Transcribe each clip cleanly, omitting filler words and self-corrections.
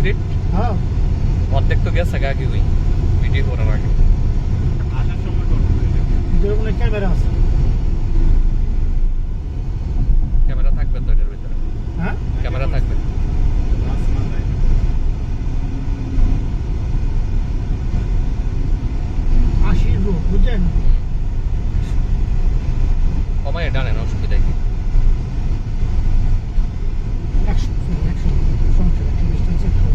Complete? হ্যাঁ অর্ধেক তো গেছে আগে ওই ভিডিও করার আগে। আসার সময় করবো এটা। ভিতরে কোনো ক্যামেরা আছে। ক্যামেরা থাকবে তো এটার ভিতরে? হ্যাঁ ক্যামেরা থাকবে। বাস মাথায়। আশির রোড বুঝছেন? কমায় ডানেন, অসুবিধা কি? 100 সমস্যা 120 টাকা চেক করুন।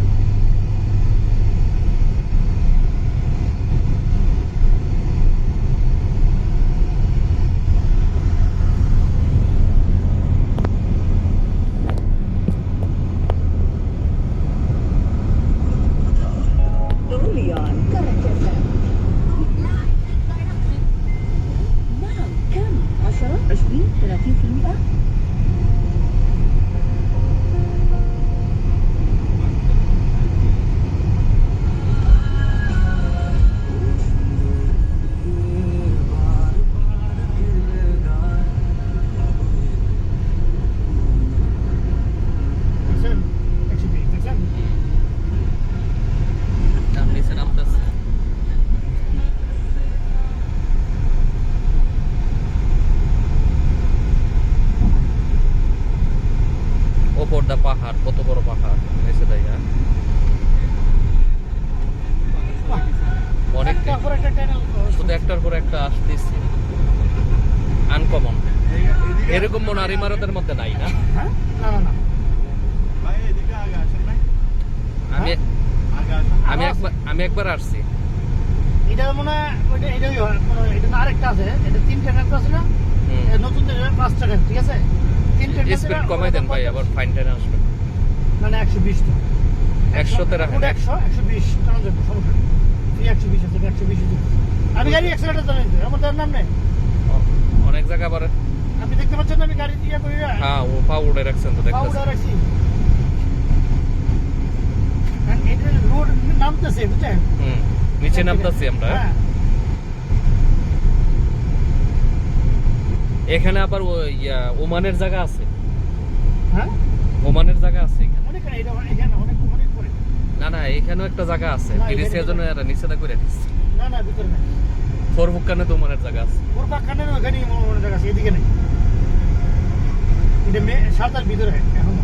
Early on, correct FM. نعم كم 10 20 30%. দেখছেন? 120 দেখছেন? নিচে নামতেছে। ওপর দা পাহাড়, কত বড় পাহাড় নিচে দেয়। হ্যাঁ অনেক, একটার পর একটা টানেল শুধু একটার পর একটা আসতেছে। আনকমন, এদিকে এরকম মনার ইমারতের মধ্যে নাই না? হ্যাঁ না না না ভাই এদিকে আগে আসেন ভাই। আমি আগে আসেন। আমি একবার আসছি। এটা মনে হয় ওইটা এটাই হয় মনে হয়। এটা না আরেকটা আছে, এটা 3টা ট্যাঙ্ক আছে না? হুম। এ নতুন থেকে 5টা ট্যাঙ্ক, ঠিক আছে? 3টা ট্যাঙ্ক স্পিড কমাই দেন ভাই, আবার ফাইন টেনে আসবে। না না 120 টা 100 তে রাখেন। 100 120 টানা যাবে, সমস্যা নেই। 120 আছে 120 আছে। আমি গাড়ি অ্যাক্সিডেন্ট জানি তো, আমার তার নাম নেই। অনেক জায়গা আবার। আপনি দেখতে পাচ্ছেন না আমি গাড়ি দিয়ে করি না? হ্যাঁ ও পাউডার রাখছেন তো দেখতেছি। পাউডার রাখছি। আর এটা রোড নামতেছে বুঝছেন? নিচে নামতাছি আমরা। হ্যাঁ এখানে আবার ওমানের জায়গা আছে। হ্যাঁ ওমানের জায়গা আছে এখানে। অনেক এটা এখানে অনেক অনেক করে। না না এখানেও একটা জায়গা আছে, না, তিরিশ এখানে জন্য এরা নিচে করে দিচ্ছে। না না ভিতরে নাই। ফোরবুকানে তো ওমানের জায়গা আছে। ওর পাখানের ওখানেই মনে জায়গা আছে, এদিকে নেই। এটা সাতার ভিতরে এখনো।